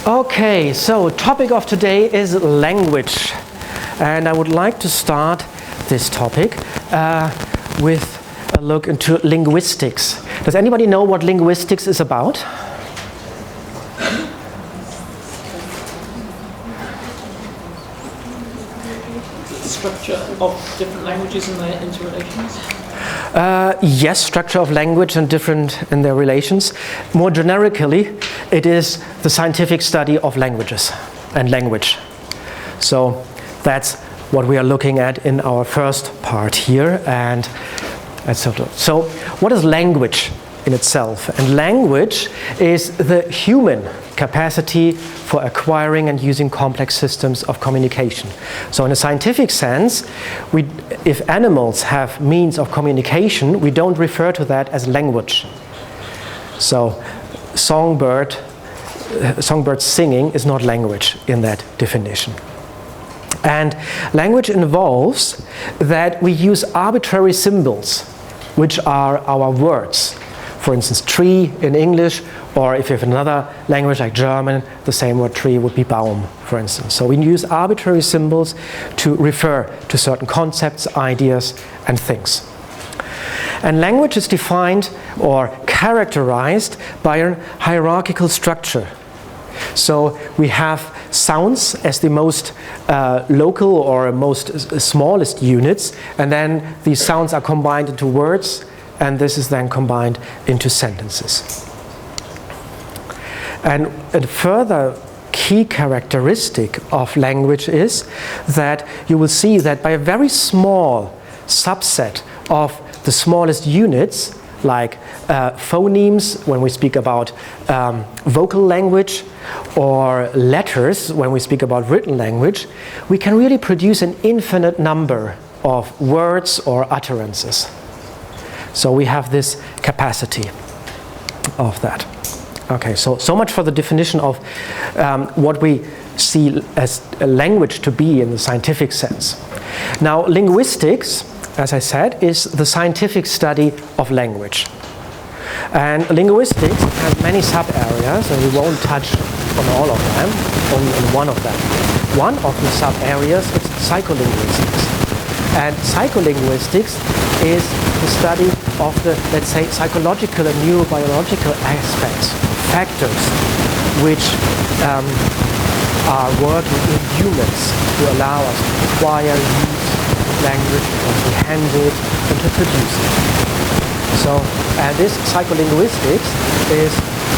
Okay, so topic of today is language, and I would like to start this topic with a look into linguistics. Does anybody know what linguistics is about? Structure of different languages and their interrelations? Yes, structure of language and different in their relations. More generically, it is the scientific study of languages and language. So that's what we are looking at in our first part here. And so what is language in itself? And language is the human capacity for acquiring and using complex systems of communication. So in a scientific sense, if animals have means of communication, we don't refer to that as language. So songbird singing is not language in that definition. And language involves that we use arbitrary symbols, which are our words. For instance, tree in English, or if you have another language like German, the same word tree would be Baum, for instance. So we use arbitrary symbols to refer to certain concepts, ideas, and things. And language is defined or characterized by a hierarchical structure. So we have sounds as the most local or most smallest units, and then these sounds are combined into words, and this is then combined into sentences. And a further key characteristic of language is that you will see that by a very small subset of the smallest units, like phonemes when we speak about vocal language, or letters when we speak about written language, we can really produce an infinite number of words or utterances. So we have this capacity of that. Okay, so much for the definition of what we see as a language to be in the scientific sense. Now, linguistics, as I said, is the scientific study of language. And linguistics has many sub-areas, and we won't touch on all of them, only on one of them. One of the sub-areas is psycholinguistics. And psycholinguistics is the study of the, let's say, psychological and neurobiological aspects, factors, which are working in humans to allow us to acquire, use language, to comprehend it, and to produce it. So this psycholinguistics is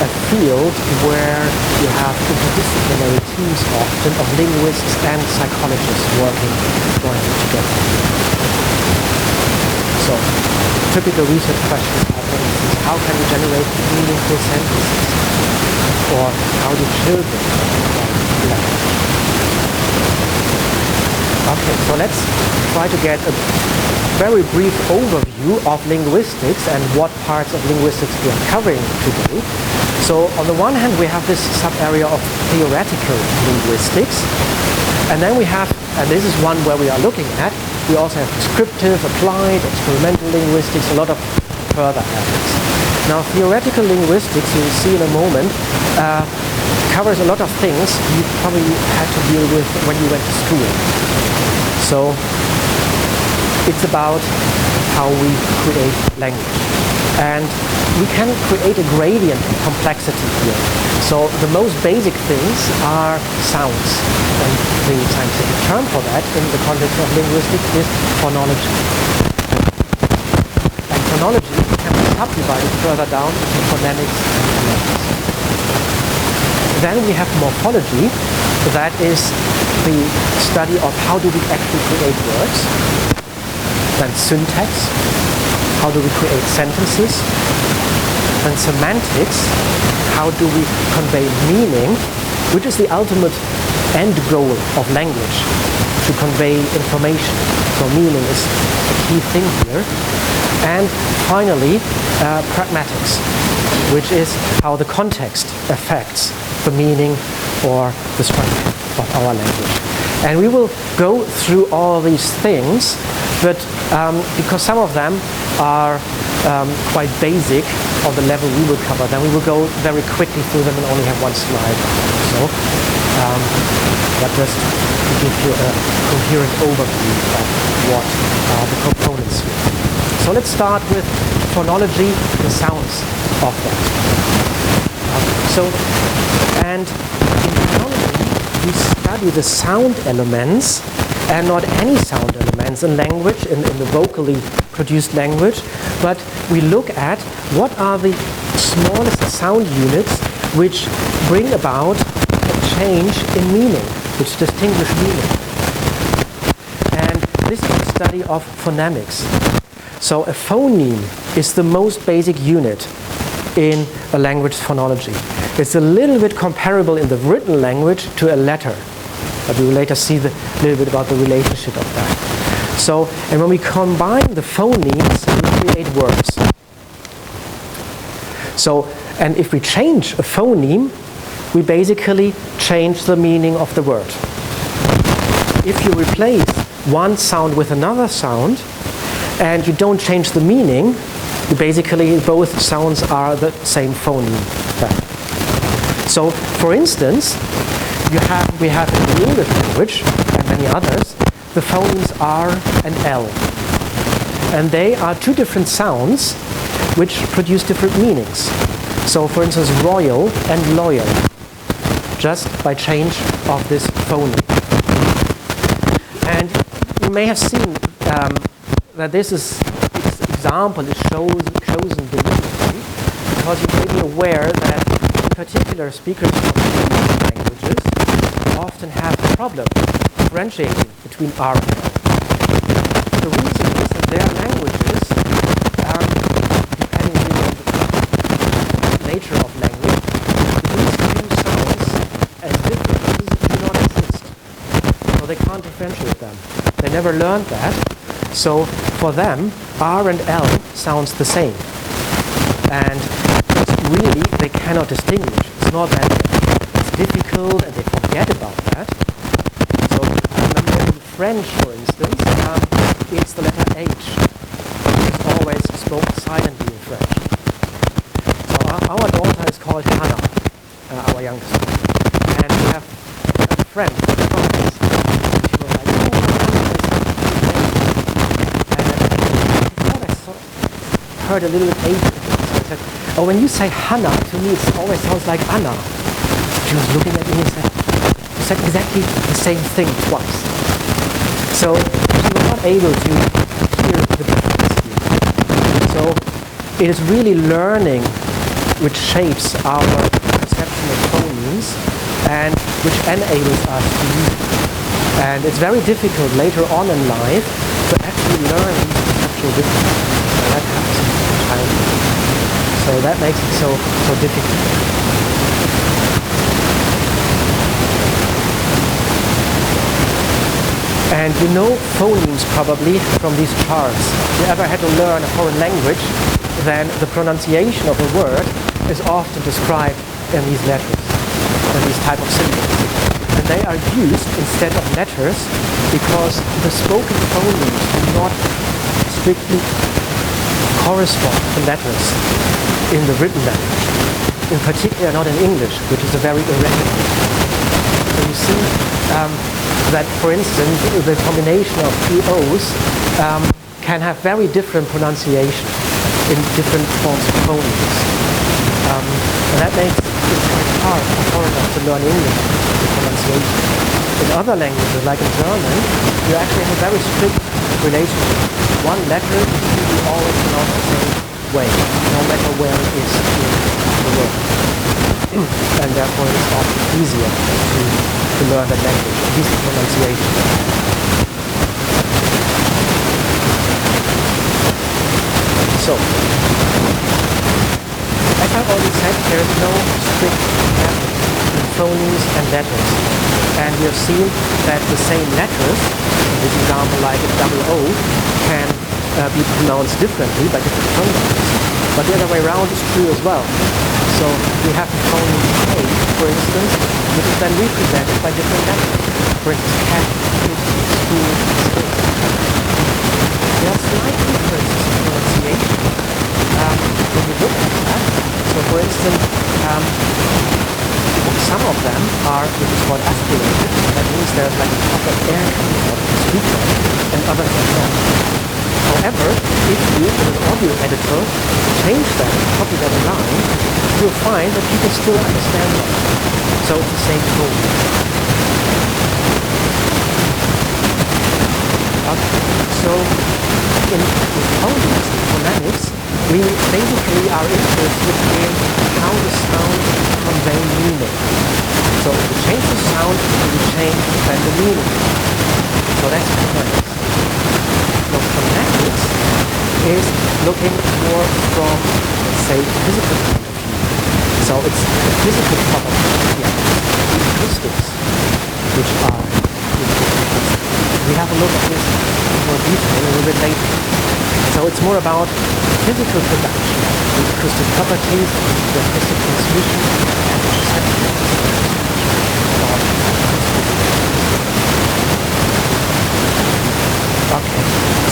a field where you have interdisciplinary teams often of linguists and psychologists working together. So typical research questions are, for instance, how can we generate meaningful sentences? Or how do children learn? Okay, so let's try to get a very brief overview of linguistics and what parts of linguistics we are covering today. So on the one hand, we have this sub-area of theoretical linguistics, and then we have, and this is one where we are looking at, we also have descriptive, applied, experimental linguistics, a lot of further areas. Now, theoretical linguistics, you will see in a moment, covers a lot of things you probably had to deal with when you went to school. So it's about how we create language. And we can create a gradient of complexity here. So the most basic things are sounds. And the scientific term for that in the context of linguistics is phonology. And phonology can be subdivided further down into phonemics and phonetics. Then we have morphology. That is the study of how do we actually create words. Then syntax, how do we create sentences? And semantics, how do we convey meaning, which is the ultimate end goal of language, to convey information. So meaning is a key thing here. And finally, pragmatics, which is how the context affects the meaning or the structure of our language. And we will go through all these things, but because some of them are quite basic of the level we will cover. Then we will go very quickly through them and only have one slide. So, but just to give you a coherent overview of what are the components here. So let's start with phonology, the sounds of that. And in phonology, we study the sound elements and not any sound elements in language, in the vocally produced language, but we look at what are the smallest sound units which bring about a change in meaning, which distinguish meaning. And this is the study of phonemics. So a phoneme is the most basic unit in a language phonology. It's a little bit comparable in the written language to a letter. But we will later see a little bit about the relationship of that. So, and when we combine the phonemes, we create words. So, and if we change a phoneme, we basically change the meaning of the word. If you replace one sound with another sound, and you don't change the meaning, basically both sounds are the same phoneme. So, for instance, we have in the English language, and many others, the phonemes R and L. And they are two different sounds which produce different meanings. So, for instance, royal and loyal, just by change of this phoneme. And you may have seen that this example is chosen deliberately because you may be aware that in particular speakers of English languages often have a problem differentiating between R and L. The reason is that their languages, depending on the nature of language, these two sounds as differences do not exist. So they can't differentiate them. They never learned that. So for them, R and L sounds the same. And really, they cannot distinguish. It's not that it's difficult and they forget about that. So in French, for instance, it's the letter H. It's always spoken silently in French. So our daughter is called Hannah, our youngest one. And we have a friend, Thomas. She was like, heard a little bit H. So I said, oh, when you say Hannah, to me it always sounds like Anna. She was looking at me and said, you said exactly the same thing twice. So she was not able to hear the difference here. So it is really learning which shapes our perception of phonemes and which enables us to use it. And it's very difficult later on in life to actually learn these perceptual differences. So that happens in childhood. So that makes it so difficult. And you know phonemes probably from these charts. If you ever had to learn a foreign language, then the pronunciation of a word is often described in these letters, in these type of symbols. And they are used instead of letters because the spoken phonemes do not strictly correspond to letters in the written language. In particular, not in English, which is a very irregular. So you see that, for instance, the combination of two O's can have very different pronunciation in different forms of phonemes. And that makes it quite hard for foreigners to learn English, the pronunciation. In other languages, like in German, you actually have a very strict relationship. One letter is always pronounced the same way, no matter where it is in the world. And therefore it's often easier to learn that language, at least the pronunciation. So, as I already said, there is no strict method in phonemes and letters. And we have seen that the same letters, in this example like a double O, can be pronounced differently by different phonemes. But the other way around is true as well. So we have the phoneme K, for instance, which is then represented by different letters. For instance, cat, kid, school, skate. There are slight differences in pronunciation, when you look at that, so for instance, some of them are what is called aspirated. That means there's like a puff of air coming out of the speaker, and others are not. However, if you, in an audio editor, change that and copy that line, you'll find that people still understand that. So it's the same tone. Okay. So in phonics, in phonetics, we basically are interested in how the sound convey meaning. So if we change the sound, we change then the meaning. So that's phonetics. Now phonetics is looking more from, let's say, physical point of view. So it's the physical properties of the acoustics, which are we have a look at this in more detail a little bit later. So it's more about physical production, the acoustic properties, the acoustic transmission, and the perception. Okay,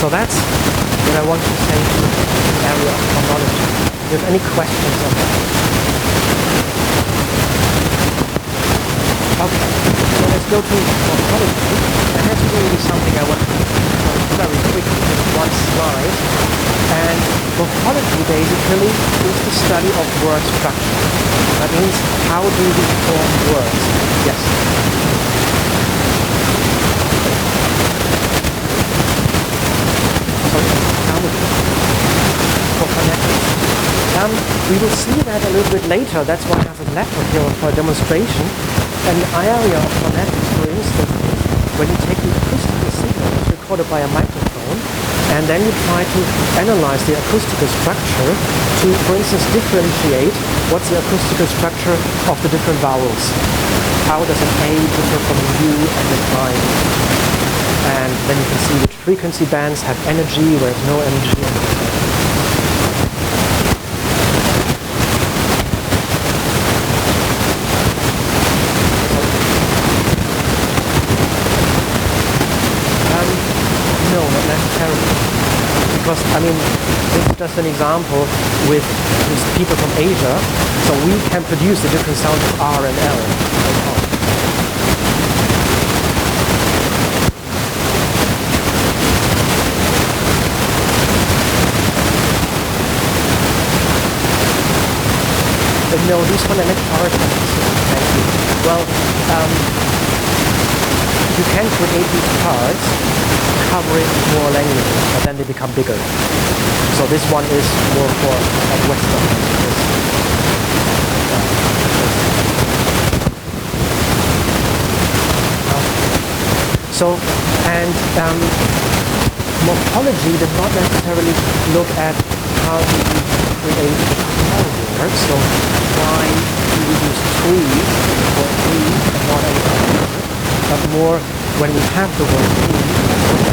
so that's what I want to say to the area of phonology. Do you have any questions on that? Okay, so let's go to morphology, and that's really something I want to cover very quickly in one slide. And morphology basically is the study of word structure. That means how do we form words? Yes? So, for phonetics. We will see that a little bit later. That's why I have a letter here for a demonstration. An area of phonetics, for instance, when you take the acoustical signal that's recorded by a microphone, and then you try to analyze the acoustical structure to, for instance, differentiate what's the acoustical structure of the different vowels. How does an A differ from a U and an I? And then you can see which frequency bands have energy, where there's no energy, and so on. No, not necessarily. Because, I mean, this is just an example with people from Asia, so we can produce the different sounds of R and L. No, these phonetic are thank you. Well, you can create these cards covering more languages, but then they become bigger. So this one is more for Western languages. So, and morphology does not necessarily look at how do we create more words. So why do we use tree or tree and not any other word? But more when we have the word tree, we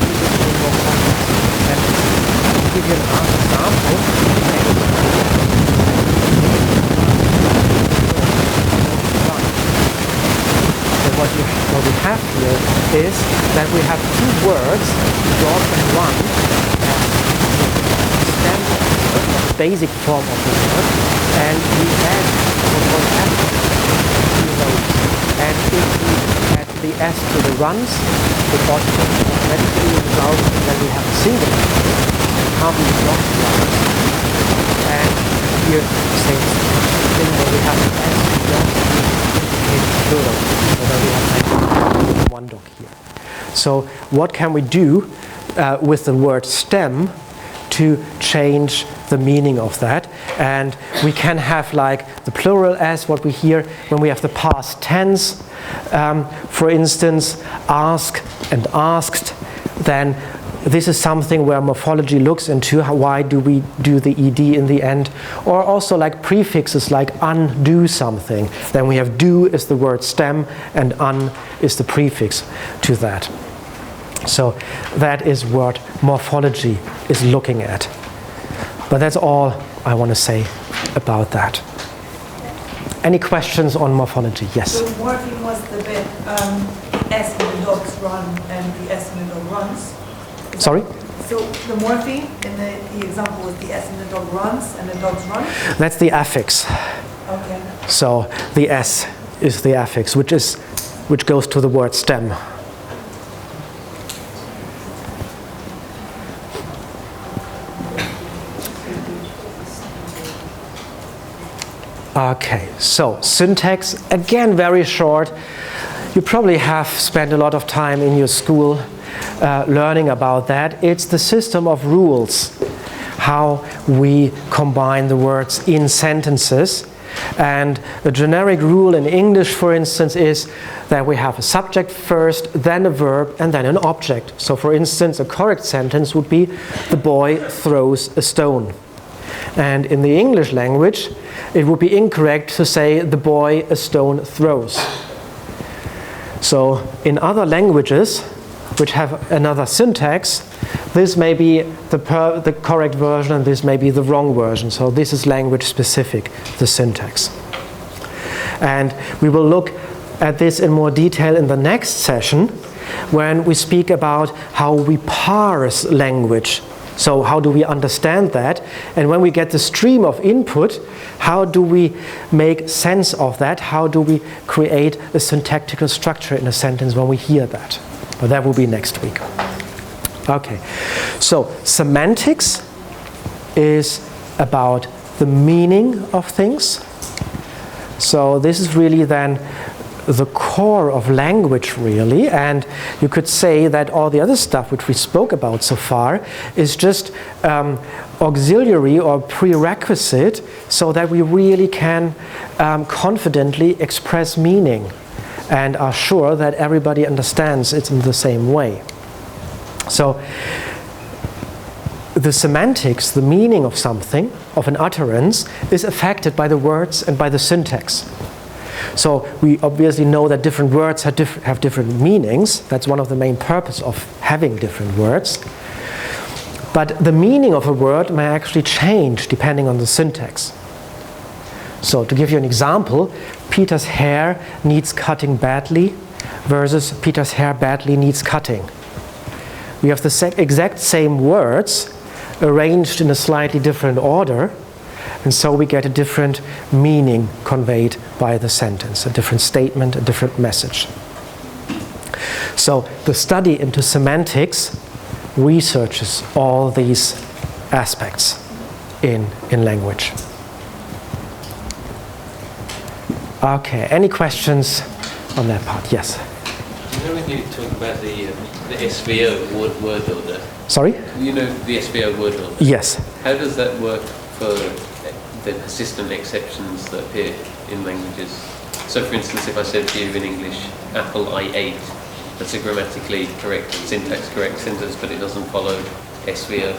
use it in morphology. And to give you an example, what we have here is that we have two words, dog and run, as the standard word, the basic form of the word, and we add what was happening to those. And if we add the S to the runs, it automatically results in that we have a single word, how we dog runs. And here the same thing where we have the S to dog plural. So then we have one dog here. So what can we do with the word stem to change the meaning of that? And we can have like the plural as what we hear when we have the past tense. For instance, ask and asked. Then this is something where morphology looks into why do we do the ed in the end, or also like prefixes like undo something. Then we have do is the word stem and un is the prefix to that. So that is what morphology is looking at. But that's all I want to say about that. Any questions on morphology? Yes. So morpheme was the bit S when the dogs run and the S when the dog runs. Sorry? So the morpheme in the example was the S and the dog runs and the dogs run? That's the affix. Okay. So the S is the affix, which goes to the word stem. Okay, so syntax, again very short. You probably have spent a lot of time in your school learning about that. It's the system of rules, how we combine the words in sentences. And a generic rule in English, for instance, is that we have a subject first, then a verb, and then an object. So for instance, a correct sentence would be, the boy throws a stone. And in the English language, it would be incorrect to say, the boy a stone throws. So in other languages, which have another syntax, this may be the correct version and this may be the wrong version. So this is language specific, the syntax. And we will look at this in more detail in the next session when we speak about how we parse language. So how do we understand that? And when we get the stream of input, how do we make sense of that? How do we create a syntactical structure in a sentence when we hear that? But that will be next week. Okay, so semantics is about the meaning of things. So this is really then the core of language, really, and you could say that all the other stuff which we spoke about so far is just auxiliary or prerequisite so that we really can confidently express meaning and are sure that everybody understands it in the same way. So the semantics, the meaning of something, of an utterance, is affected by the words and by the syntax. So we obviously know that different words have different meanings. That's one of the main purposes of having different words. But the meaning of a word may actually change depending on the syntax. So to give you an example, Peter's hair needs cutting badly versus Peter's hair badly needs cutting. We have the exact same words arranged in a slightly different order, and so we get a different meaning conveyed by the sentence, a different statement, a different message. So the study into semantics researches all these aspects in language. Okay, any questions on that part? Yes? You know when you talk about the SVO word order? Sorry? You know the SVO word order? Yes. How does that work for the persistent exceptions that appear in languages? So for instance, if I said to you in English, apple I ate, that's a grammatically correct and syntax correct sentence, but it doesn't follow SVO.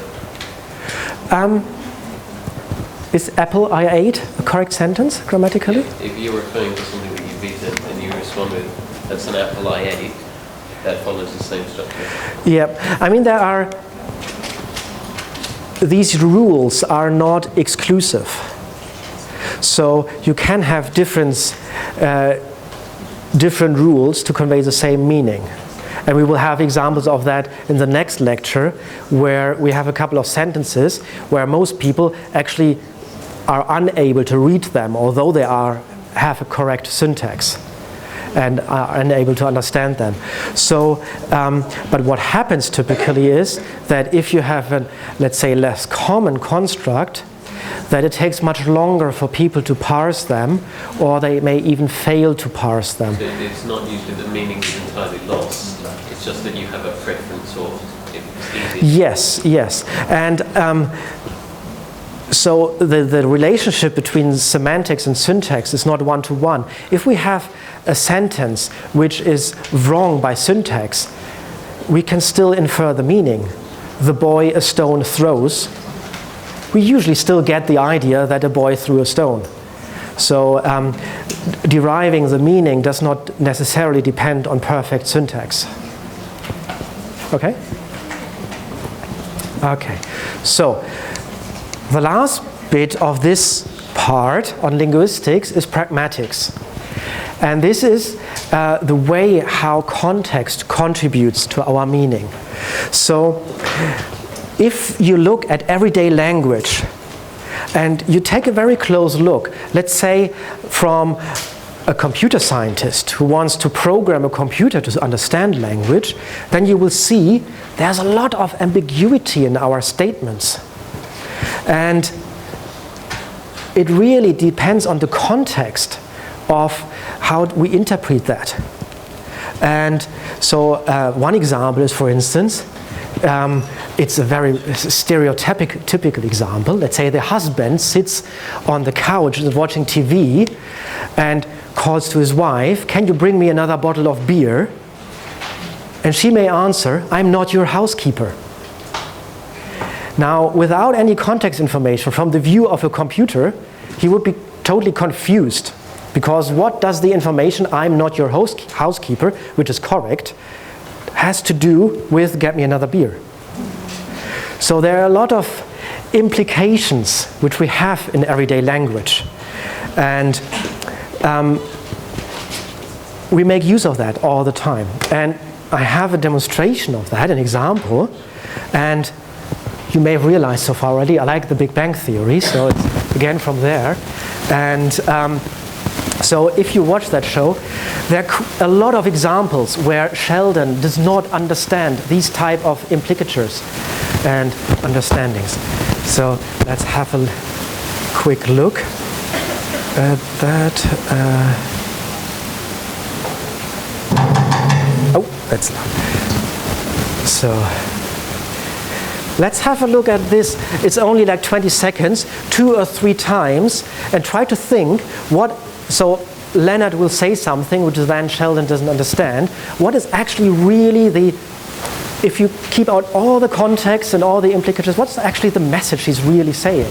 Is apple I ate a correct sentence grammatically? If you're referring to something that you've eaten and you respond with, that's an apple I ate, that follows the same structure. Yeah, I mean these rules are not exclusive. So you can have different rules to convey the same meaning. And we will have examples of that in the next lecture, where we have a couple of sentences where most people actually are unable to read them, although they have a correct syntax and are unable to understand them. So, but what happens typically is that if you have a, let's say, less common construct, that it takes much longer for people to parse them, or they may even fail to parse them. So it's not usually that meaning is entirely lost, it's just that you have a preference or it's easy. Yes, yes. And so the relationship between semantics and syntax is not one-to-one. If we have a sentence which is wrong by syntax, we can still infer the meaning. The boy a stone throws. We usually still get the idea that a boy threw a stone. So deriving the meaning does not necessarily depend on perfect syntax. Okay? Okay. So the last bit of this part on linguistics is pragmatics. And this is the way how context contributes to our meaning. So if you look at everyday language and you take a very close look, let's say from a computer scientist who wants to program a computer to understand language, then you will see there's a lot of ambiguity in our statements. And it really depends on the context of how we interpret that. And so one example is, for instance, it's a very stereotypical example. Let's say the husband sits on the couch and is watching TV and calls to his wife, "Can you bring me another bottle of beer?" And she may answer, "I'm not your housekeeper." Now, without any context information from the view of a computer, he would be totally confused, because what does the information, "I'm not your housekeeper," which is correct, has to do with "get me another beer"? So there are a lot of implications which we have in everyday language. And we make use of that all the time. And I have a demonstration of that, an example. And you may have realized so far already, I like the Big Bang Theory, so it's again from there. And so if you watch that show, there are a lot of examples where Sheldon does not understand these type of implicatures and understandings. So let's have a quick look at that. Oh, that's loud. So let's have a look at this. It's only like 20 seconds, 2 or 3 times, and try to think what. So Leonard will say something which then Sheldon doesn't understand. What is actually really the, if you keep out all the context and all the implicatures, what's actually the message he's really saying?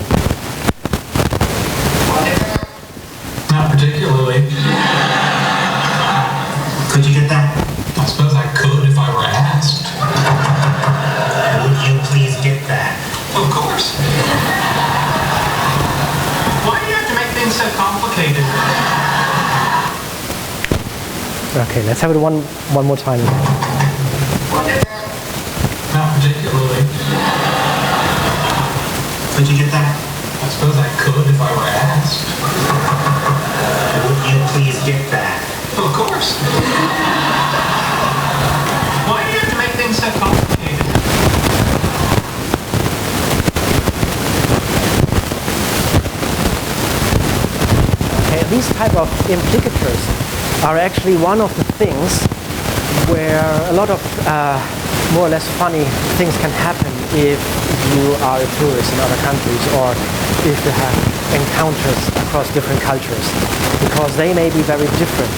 Not particularly. Could you get that? I suppose I could if I were asked. Would you please get that? Of course. Why do you have to make things so complicated? Okay, let's have it one more time. Not particularly. Could you get that? I suppose I could if I were asked. Would you please get that? Of course. Why do you have to make things so complicated? Okay, these type of implicatures are actually one of the things where a lot of more or less funny things can happen if you are a tourist in other countries, or if you have encounters across different cultures, because they may be very different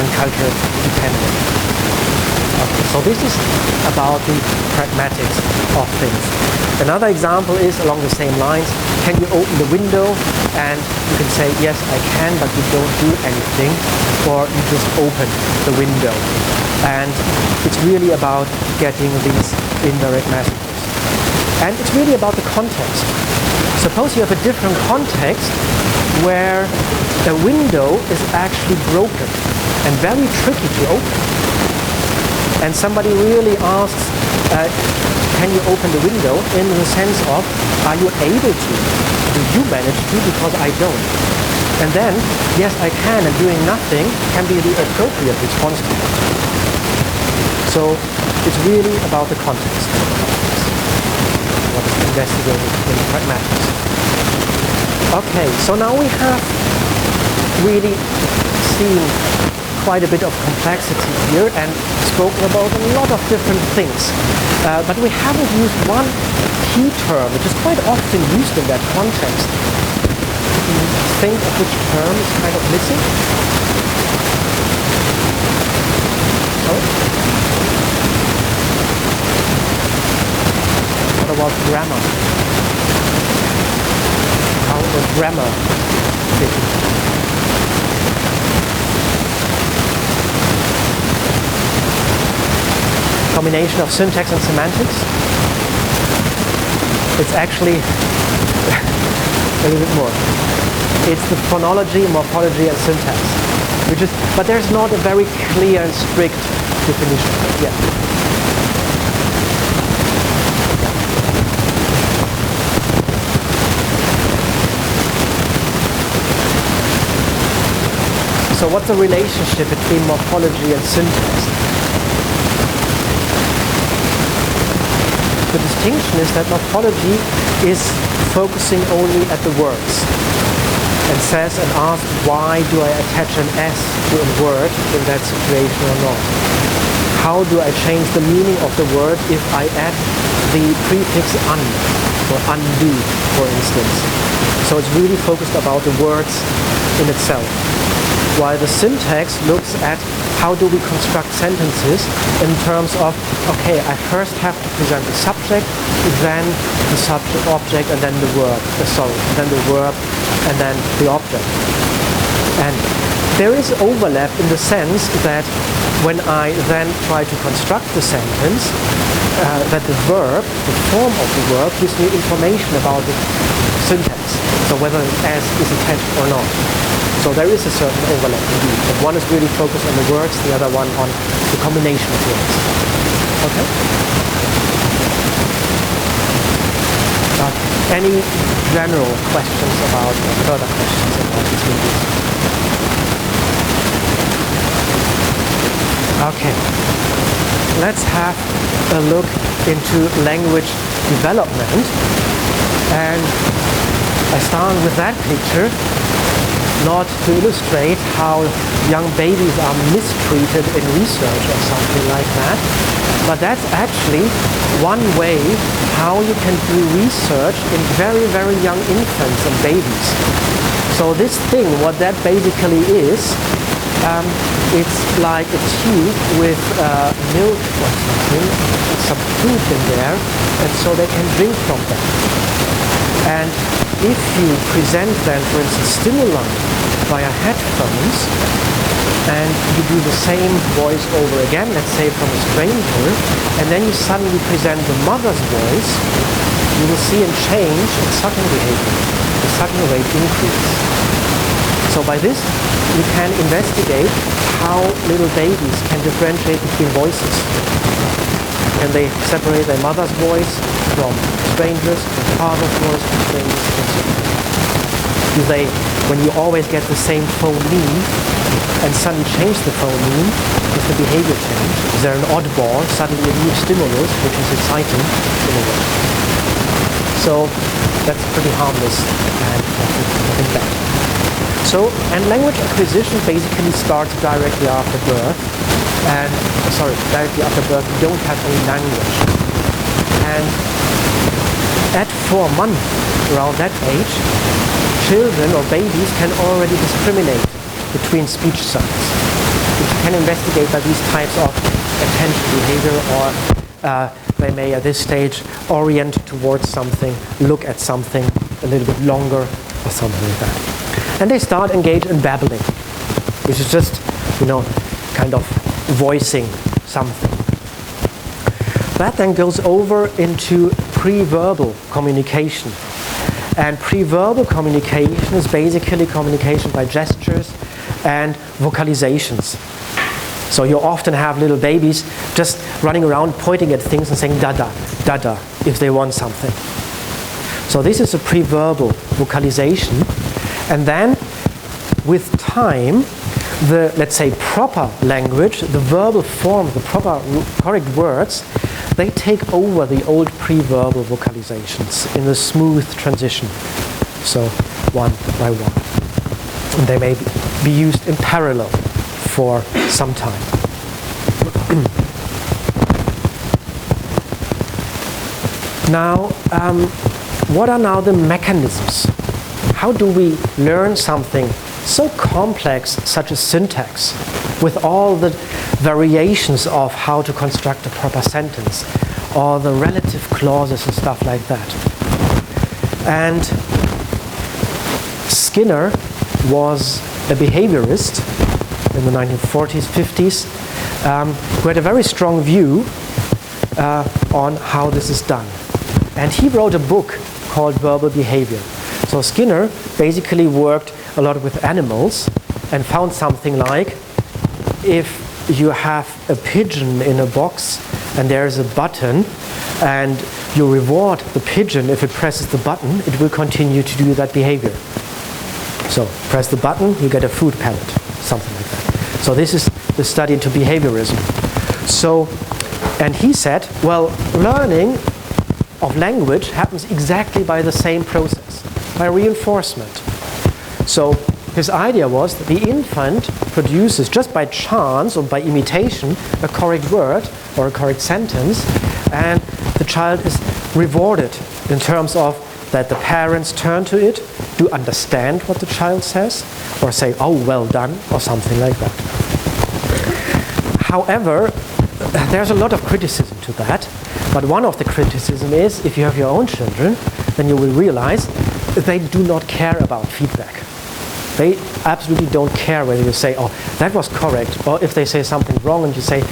and culture dependent. Okay, so this is about the pragmatics of things. Another example is along the same lines. Can you open the window? And you can say, yes, I can, but you don't do anything, or you just open the window. And it's really about getting these indirect messages. And it's really about the context. Suppose you have a different context where a window is actually broken and very tricky to open. And somebody really asks, can you open the window, in the sense of, are you able to? Do you manage to? Because I don't. And then, yes, I can, and doing nothing can be the appropriate response to that. So it's really about the context. What is investigated in pragmatics. Okay, so now we have really seen quite a bit of complexity here and spoken about a lot of different things. But we haven't used one key term, which is quite often used in that context. Can you think of which term is kind of missing? Oh? What about grammar? How does grammar fit in? Combination of syntax and semantics. It's actually a little bit more. It's the phonology, morphology, and syntax, which is, but there's not a very clear and strict definition yet. So what's the relationship between morphology and syntax? The distinction is that morphology is focusing only at the words and says and asks, why do I attach an S to a word in that situation or not? How do I change the meaning of the word if I add the prefix un or undo, for instance? So it's really focused about the words in itself. While the syntax looks at how do we construct sentences in terms of, okay, I first have to present the subject, then the subject object, and then the verb, then the verb, and then the object. And there is overlap in the sense that when I then try to construct the sentence, that the verb, the form of the verb, gives me information about the syntax, so whether an S is attached or not. So there is a certain overlap indeed, but one is really focused on the words, the other one on the combination of words. Okay? Any general questions about, or further questions about these videos? Okay, let's have a look into language development, and I start with that picture, not to illustrate how young babies are mistreated in research or something like that, but that's actually one way how you can do research in very, very young infants and babies. So this thing, what that basically is, it's like a tube with milk or something, some food in there, and so they can drink from that. And if you present then, for instance, stimuli via headphones, and you do the same voice over again, let's say from a stranger, and then you suddenly present the mother's voice, you will see a change in sucking behavior. The sucking rate increases. So by this, you can investigate how little babies can differentiate between voices. Can they separate their mother's voice from strangers, from father's voice from strangers, and so on? Do they, when you always get the same phoneme and suddenly change the phoneme, is the behavior change? Is there an oddball, suddenly a new stimulus, which is exciting in a way? So that's pretty harmless and nothing bad. So, and language acquisition basically starts directly after birth. And, directly after birth, you don't have any language. And at 4 months, around that age, children or babies can already discriminate between speech signs, which you can investigate by these types of attention behavior, or they may at this stage orient towards something, look at something a little bit longer, or something like that. And they start engage in babbling, which is just, kind of voicing something. That then goes over into pre-verbal communication. And pre-verbal communication is basically communication by gestures and vocalizations. So you often have little babies just running around pointing at things and saying dada, dada, if they want something. So this is a pre-verbal vocalization. And then with time, the, let's say, proper language, the verbal form, the proper correct words, they take over the old pre-verbal vocalizations in a smooth transition. So one by one. And they may be used in parallel for some time. Now, what are now the mechanisms? How do we learn something so complex such as syntax, with all the variations of how to construct a proper sentence, or the relative clauses and stuff like that? And Skinner was a behaviorist in the 1940s, 50s, who had a very strong view on how this is done. And he wrote a book called Verbal Behavior. So Skinner basically worked a lot with animals and found something like, if you have a pigeon in a box and there's a button and you reward the pigeon if it presses the button, it will continue to do that behavior. So press the button, you get a food pellet. something like that. So this is the study into behaviorism. So, and he said, well, learning of language happens exactly by the same process, by reinforcement. So his idea was that the infant produces, just by chance or by imitation, a correct word or a correct sentence, and the child is rewarded in terms of that the parents turn to it, do understand what the child says, or say, oh, well done, or something like that. However, there's a lot of criticism to that, but one of the criticism is, if you have your own children, then you will realize that they do not care about feedback. They absolutely don't care whether you say, oh, that was correct, or if they say something wrong and you say,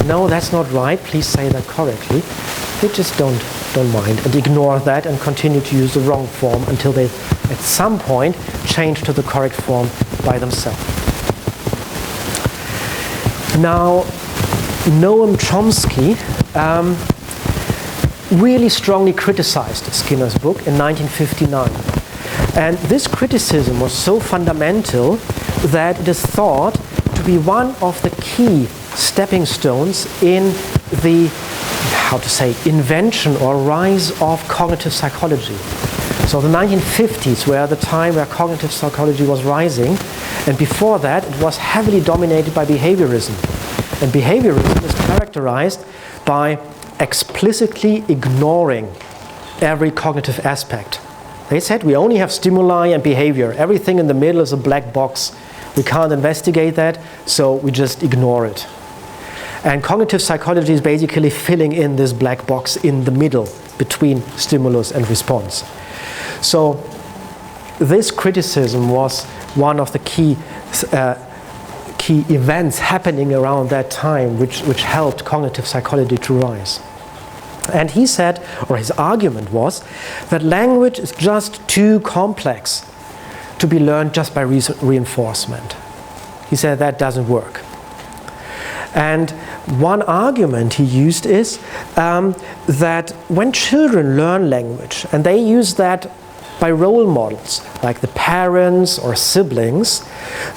no, that's not right, please say that correctly. They just don't mind and ignore that and continue to use the wrong form until they, at some point, change to the correct form by themselves. Now, Noam Chomsky really strongly criticized Skinner's book in 1959. And this criticism was so fundamental that it is thought to be one of the key stepping stones in the, how to say, invention or rise of cognitive psychology. So the 1950s were the time where cognitive psychology was rising, and before that it was heavily dominated by behaviorism. And behaviorism is characterized by explicitly ignoring every cognitive aspect. They said we only have stimuli and behavior. Everything in the middle is a black box. We can't investigate that, so we just ignore it. And cognitive psychology is basically filling in this black box in the middle between stimulus and response. So this criticism was one of the key events happening around that time which helped cognitive psychology to rise. And he said, or his argument was, that language is just too complex to be learned just by reinforcement. He said that doesn't work. And one argument he used is that when children learn language, and they use that by role models, like the parents or siblings,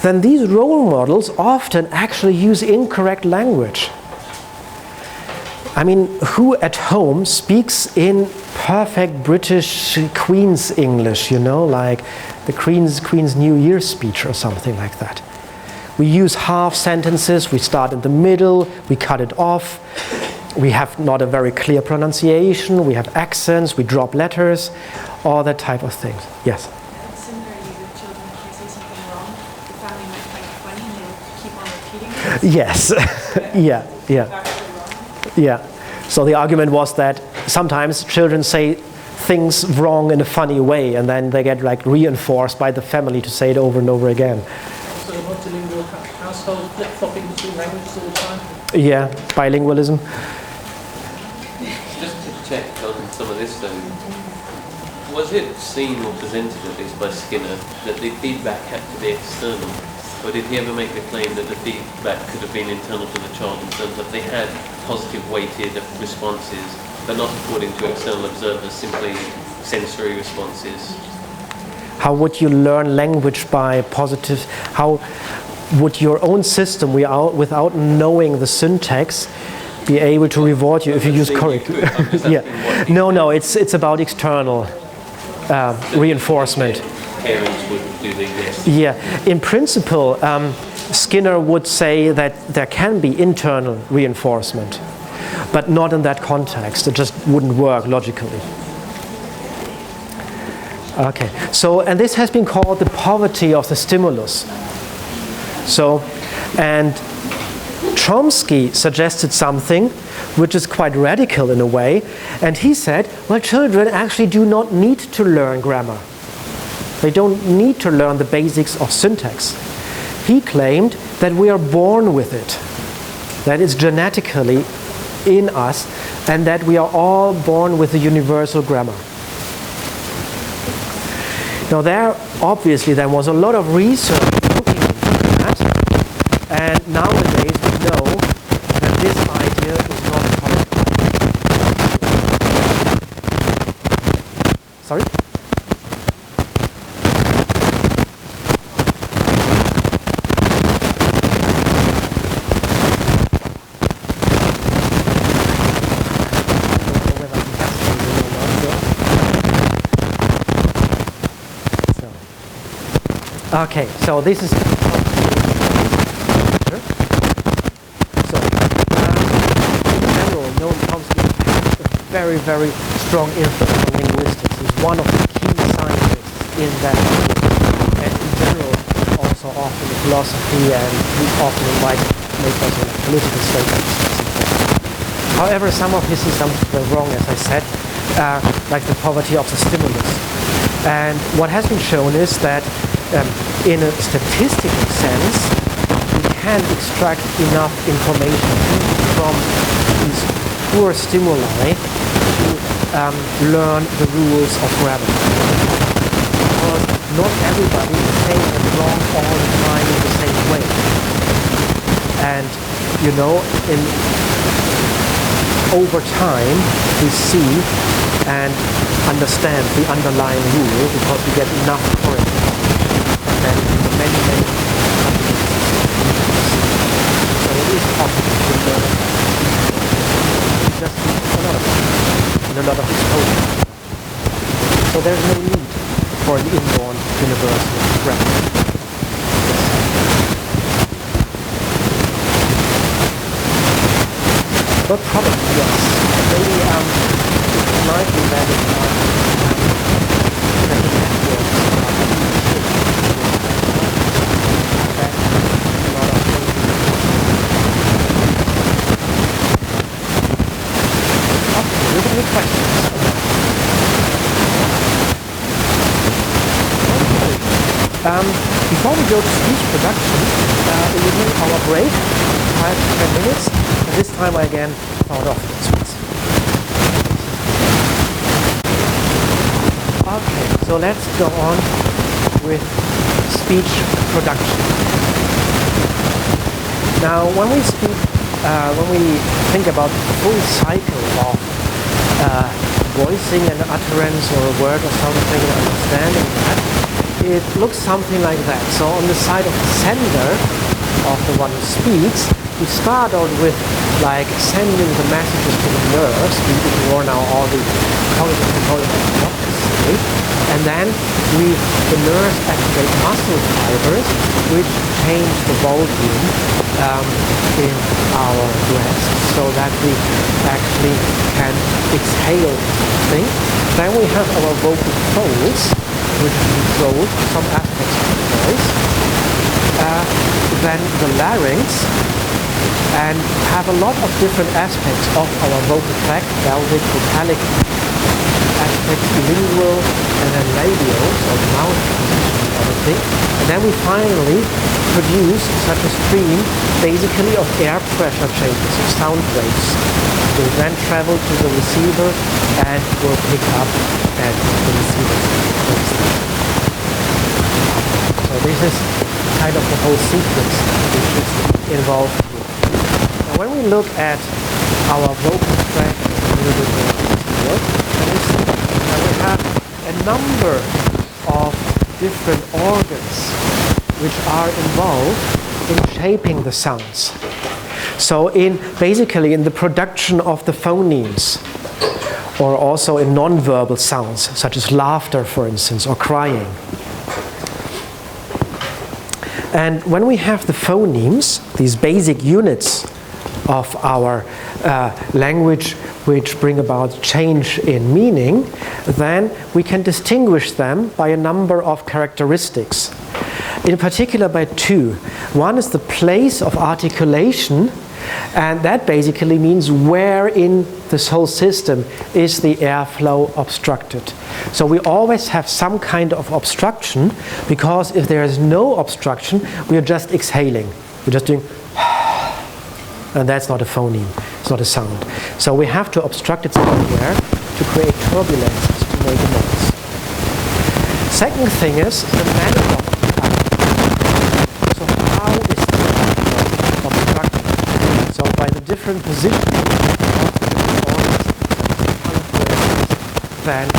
then these role models often actually use incorrect language. I mean, who at home speaks in perfect British Queen's English, you know, like the Queen's New Year speech or something like that? We use half sentences, we start in the middle, we cut it off, we have not a very clear pronunciation, we have accents, we drop letters, all that type of things. Yes? Similarly, with children, if they say something wrong, the family might find it funny and they'll keep on repeating it. Yes. Yeah. So the argument was that sometimes children say things wrong in a funny way, and then they get like reinforced by the family to say it over and over again. So a multilingual household, flip-flopping between languages all the time? Yeah, bilingualism. Just to check on some of this though, was it seen or presented at least by Skinner that the feedback had to be external? Or did he ever make the claim that the feedback could have been internal to the child in terms of they had positive weighted responses, but not according to external observers, simply sensory responses? How would you learn language by positive? How would your own system, without knowing the syntax, be able to reward you if you use correct? Yeah. No, it's about external reinforcement. Parents would do this. Yeah, in principle, Skinner would say that there can be internal reinforcement, but not in that context. It just wouldn't work logically. Okay, so, and this has been called the poverty of the stimulus. So, and Chomsky suggested something which is quite radical in a way, and he said, well, children actually do not need to learn grammar. They don't need to learn the basics of syntax. He claimed that we are born with it, that it's genetically in us, and that we are all born with a universal grammar. Now there was a lot of research looking into that, and nowadays we know that this idea is not correct. Sorry? Okay, so this is so in general, Noam Chomsky has a very, very strong influence on linguistics. He's one of the key scientists in that field, and in general, also often in philosophy, and he's often invited to make also political statements. However, some of his assumptions were wrong, as I said, like the poverty of the stimulus. And what has been shown is that in a statistical sense, we can extract enough information from these poor stimuli to learn the rules of gravity. Because not everybody is saying it wrong all the time in the same way. And, you know, over time, we see and understand the underlying rule because we get enough correct information and then many so it is possible to learn. We just need a lot of it and a lot of exposure. So there's no need for an inborn universal grammar. But probably yes. Maybe it might be that it before we go to speech production, we will take our break, 5 to 10 minutes. And this time I again thought of this one. Okay, so let's go on with speech production. Now, when we think about the full cycle of voicing an utterance or a word or something and understanding that, it looks something like that. So on the side of the sender, of the one who speaks, we start out with like sending the messages to the nerves. We ignore now all the cognitive components of what to say. And then the nerves activate muscle fibers which change the volume in our breath so that we actually can exhale something. Then we have our vocal folds which control some aspects of the voice. Then the larynx, and have a lot of different aspects of our vocal tract, pelvic, vocalic aspects, lingual, and then labial, so the mouth position and everything. And then we finally produce such a stream, basically of air pressure changes, of sound waves. Will then travel to the receiver and will pick up at the receiver's wavelength. So this is kind of the whole sequence which is involved here. Now when we look at our vocal tract a little bit more detail, then we have a number of different organs which are involved in shaping the sounds. So basically in the production of the phonemes, or also in non-verbal sounds, such as laughter, for instance, or crying. And when we have the phonemes, these basic units of our language which bring about change in meaning, then we can distinguish them by a number of characteristics. In particular by two. One is the place of articulation, and that basically means where in this whole system is the airflow obstructed. So we always have some kind of obstruction, because if there is no obstruction, we are just exhaling. We're just doing and that's not a phoneme, it's not a sound. So we have to obstruct it somewhere to create turbulences, to make a noise. Second thing is the manner of so how is the obstructed? So by the different positioning of the organs, then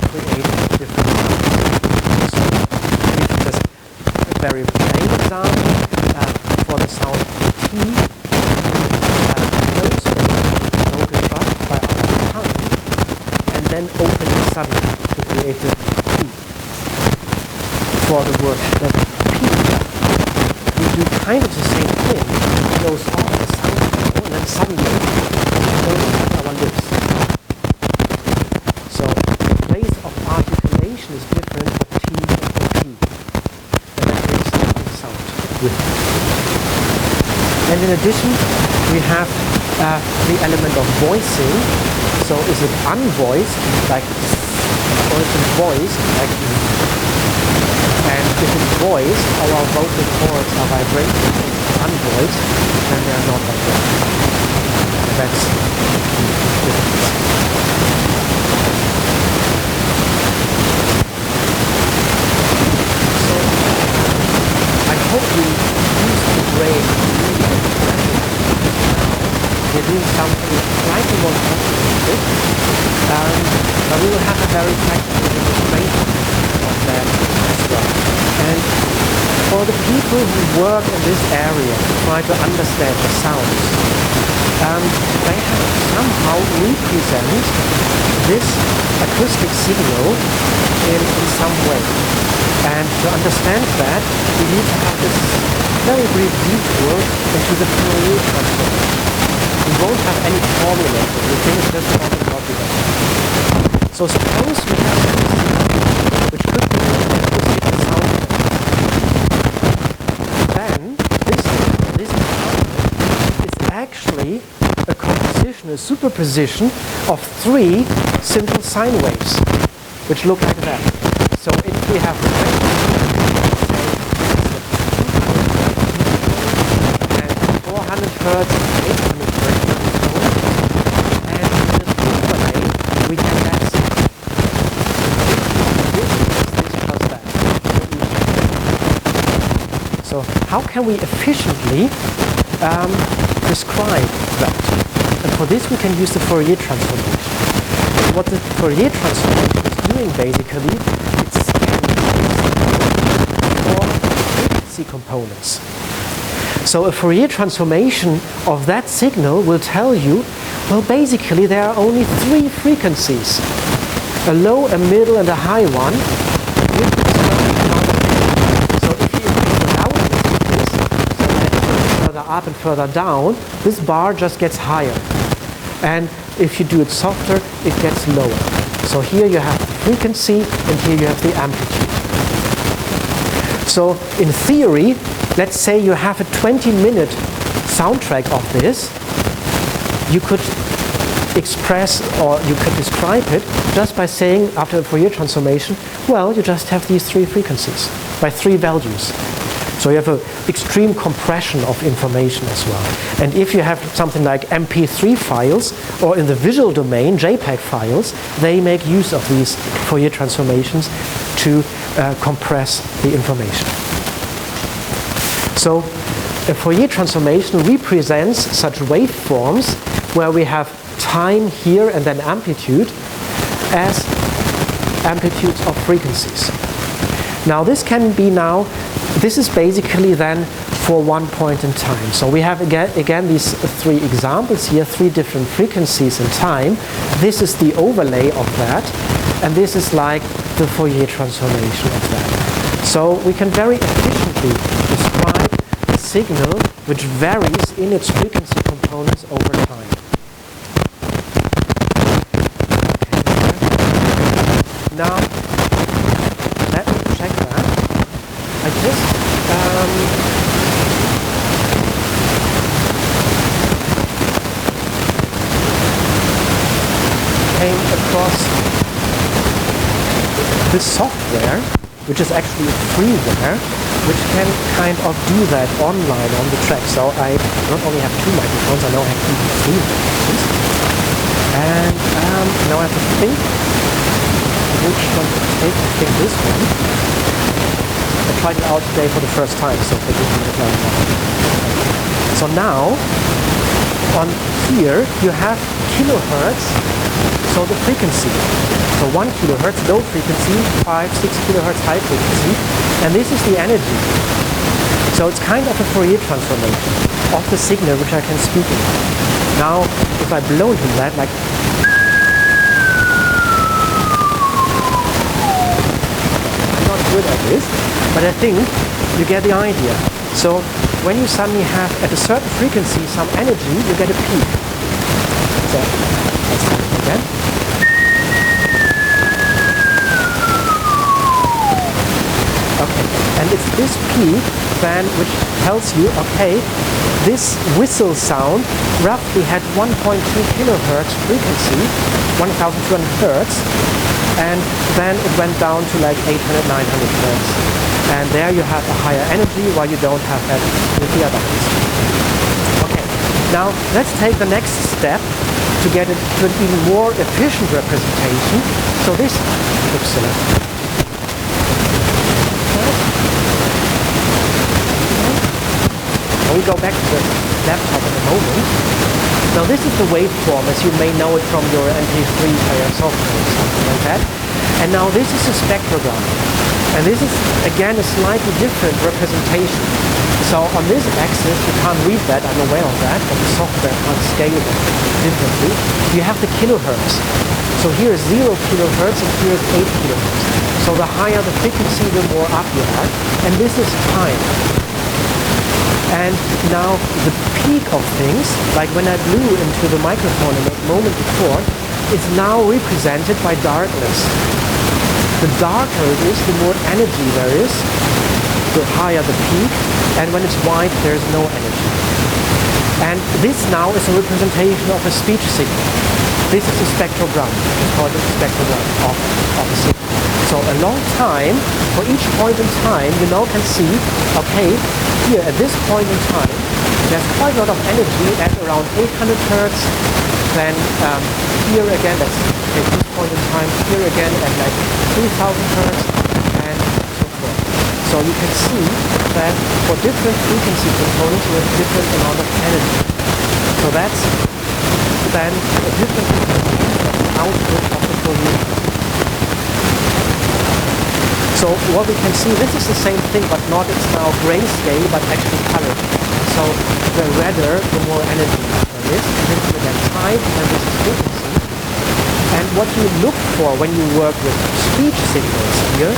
create different sounds. So we just a very plain example for the sound T. Then open it suddenly to create a T for the word kind of the same thing. It goes off the sound channel, and then suddenly it goes on our lips. So the place of articulation is different for T and for P. And that brings the sound with it. And in addition, we have the element of voicing. So is it unvoiced, like, or is it voiced, like, and if it's voiced, our vocal cords are vibrating. If it's unvoiced, then they are not vibrating. And that's the difference. So I hope you use the brain really expressively. We're doing something slightly more complicated, but we will have a very practical demonstration of that as well. And for the people who work in this area to try to understand the sounds, they have to somehow represent this acoustic signal in some way. And to understand that, we need to have this very brief detour into the Fourier transform. We won't have any formula for the thing, it's just talking about the data. So suppose we have something which could be an acoustic sound wave. Then this is actually a composition, a superposition of 3 simple sine waves, which look like that. So if we have and 400 Hertz and 800 Hertz and in the overlay we can add this plus that. So how can we efficiently describe that? And for this we can use the Fourier transformation. And what the Fourier transformation is doing basically, it's scanning for frequency components. So a Fourier transformation of that signal will tell you, well, basically there are only 3 frequencies. A low, a middle, and a high one. So if you increase the loudness of this, so that further up and further down, this bar just gets higher. And if you do it softer, it gets lower. So here you have the frequency, and here you have the amplitude. So in theory, let's say you have a 20-minute soundtrack of this, you could express or you could describe it just by saying, after a Fourier transformation, well, you just have these 3 frequencies by 3 values. So you have an extreme compression of information as well. And if you have something like MP3 files or in the visual domain, JPEG files, they make use of these Fourier transformations to compress the information. So a Fourier transformation represents such waveforms where we have time here and then amplitude as amplitudes of frequencies. Now this can be this is basically then for one point in time. So we have again these 3 examples here, 3 different frequencies in time. This is the overlay of that, and this is like the Fourier transformation of that. So we can very efficiently describe a signal which varies in its frequency components over time. Now, let me check that. I just came across this software, which is actually freeware, which can kind of do that online on the track. So I not only have 2 microphones, I now have even 3 microphones. And now I have to think which one to take. I think this one. I tried it out today for the first time, so forgive me if I'm wrong. So now, on here, you have kilohertz, so the frequency. So 1 kilohertz low frequency, 5, 6 kilohertz high frequency, and this is the energy. So it's kind of a Fourier transformation of the signal which I can speak about. Now, if I blow into that, like, I'm not good at this, but I think you get the idea. So when you suddenly have at a certain frequency some energy, you get a peak. So let's see it again. Okay, and it's this peak then which tells you, okay, this whistle sound roughly had 1.2 kilohertz frequency, 1200 hertz, and then it went down to like 800, 900 hertz. And there you have a higher energy while you don't have that with the other ones. Okay, now let's take the next step to get it to an even more efficient representation. So this, we go back to the laptop in a moment. Now this is the waveform, as you may know it from your MP3 player software or something like that. And now this is a spectrogram. And this is, again, a slightly different representation. So on this axis, you can't read that, I'm aware of that, but the software can't scale it differently. You have the kilohertz. So here is 0 kilohertz and here is 8 kilohertz. So the higher the frequency, the more up you are. And this is time. And now the peak of things, like when I blew into the microphone a moment before, is now represented by darkness. The darker it is, the more energy there is, the higher the peak, and when it's white, there's no energy. And this now is a representation of a speech signal. This is a spectrogram. It's called a spectrogram of a signal. So a long time, for each point in time, you now can see, okay, here at this point in time, there's quite a lot of energy at around 800 hertz. Then here again, let's take this point in time, here again at like 3000 hertz, and so forth. So you can see that for different frequency components, you have different amount of energy. So that's then a different representation of the output of the position. So what we can see, this is the same thing, but not it's now grayscale, but actually color. So the redder, the more energy there is. This is again time, and this is frequency. And what you look for when you work with speech signals here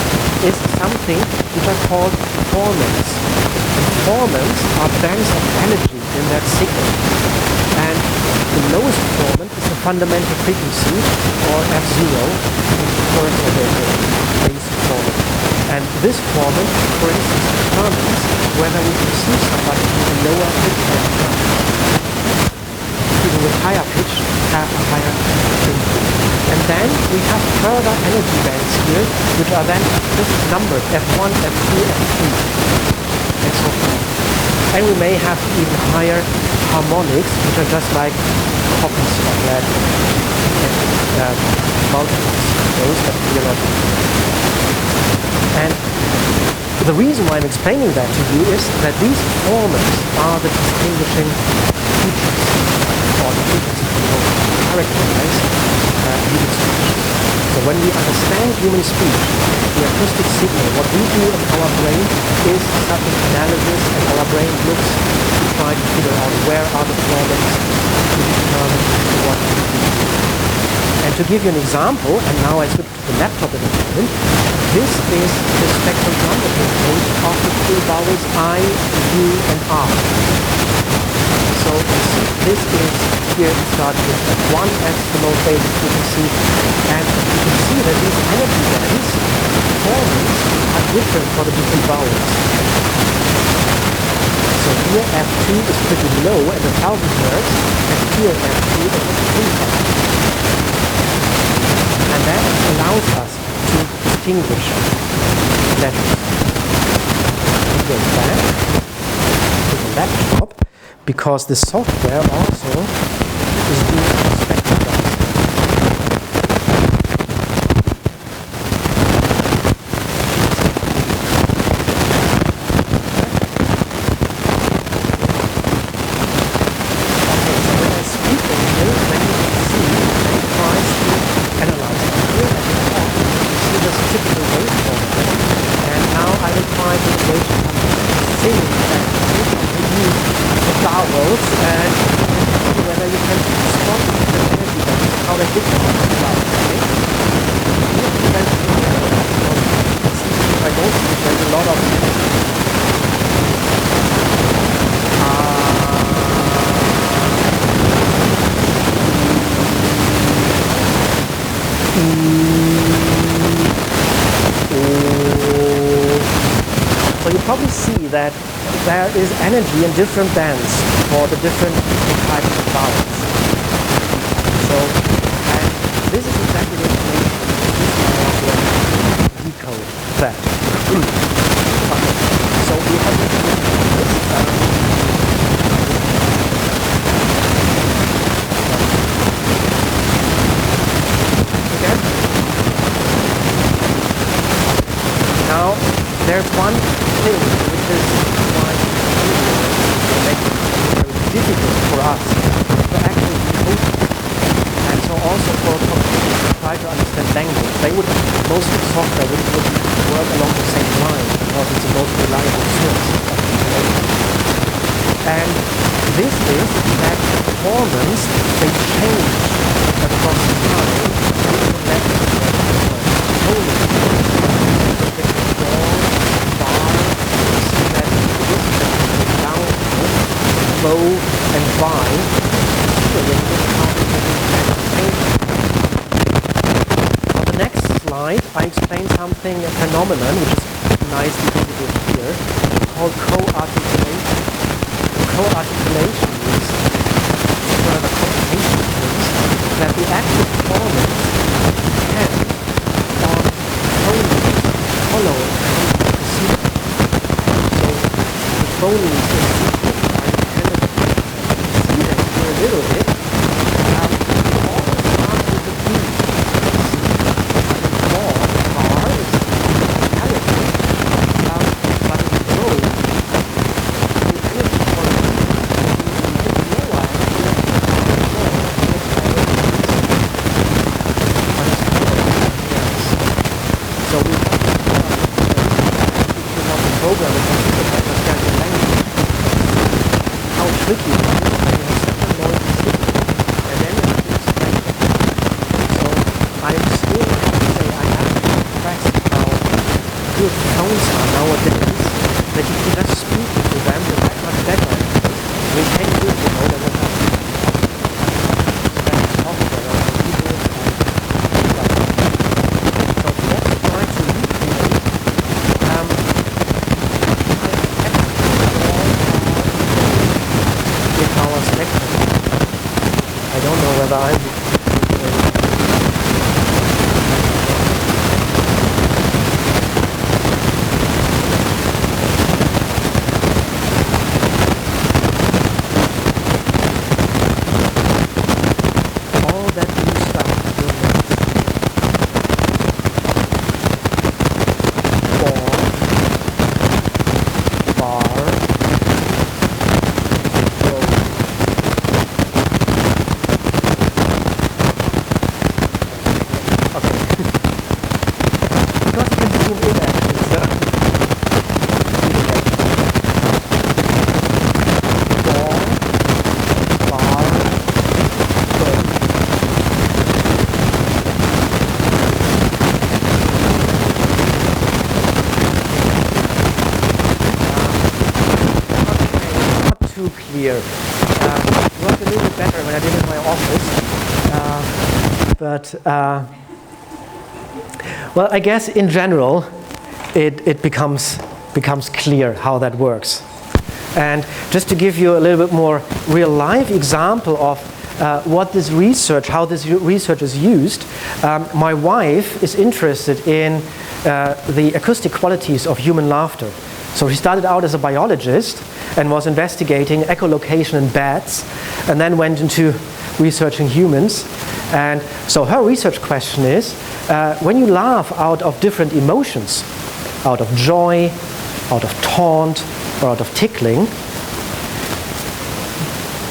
is something which are called formants. And formants are bands of energy in that signal. And the lowest formant is the fundamental frequency, or F0, which is current or the base formant. And this formant, for instance, determines whether we perceive somebody with a lower pitch or higher. People with higher pitch have a higher frequency. And then we have further energy bands here, which are then, this is numbered, F1, F2, F3, and so forth. And we may have even higher harmonics, which are just like copies of that, and multiples, those are theoretical. And the reason why I'm explaining that to you is that these formants are the distinguishing features, or the frequency components that characterize human speech. So when we understand human speech, the acoustic signal, what we do in our brain is such an analysis, and our brain looks to try to figure out where are the formants to determine what we do. And to give you an example, and now I switch to the laptop in a moment, this is the spectrogram approach of the three vowels I, U, and R. So this is, here it starts with F1 as the most basic frequency, and you can see that these energy bands, formants, are different for the different vowels. So here F2 is pretty low at 1000 Hz, and here F2 is at 3000. And that allows us to distinguish letters. We go back to the laptop, because the software also is doing spectrograms. And whether you can spot probably see that there is energy in different bands for the different types of vowels. So, and this is exactly the information that this decode that. So we have to do this. Now, there's one thing which is quite very difficult for us to actually decode, and so also for computers to try to understand language. They would, most of the software would work along the same line because it's the most reliable source of information. And this is that performance, they change across time in language. Bow and vine. On the next slide, I explain something, a phenomenon which is nicely visible here, called co-articulation. Co-articulation is further complication is that the actual performance depends on phonemes following the procedure. So the phonemes in sequence a little bit, always start with the B. But in but in row, the energy for so we have to program it to understand the language. How tricky it is. Tones are nowadays that you can just speak to them that much better. I mean, 10 years ago, there was nothing software or computers so let's try to recreate in our spectrum. I don't know whether I'm clear. It worked a little bit better when I did it in my office, well, I guess in general it becomes clear how that works. And just to give you a little bit more real life example of how this research is used, my wife is interested in the acoustic qualities of human laughter. So she started out as a biologist and was investigating echolocation in bats, and then went into researching humans. And so her research question is, when you laugh out of different emotions, out of joy, out of taunt, or out of tickling,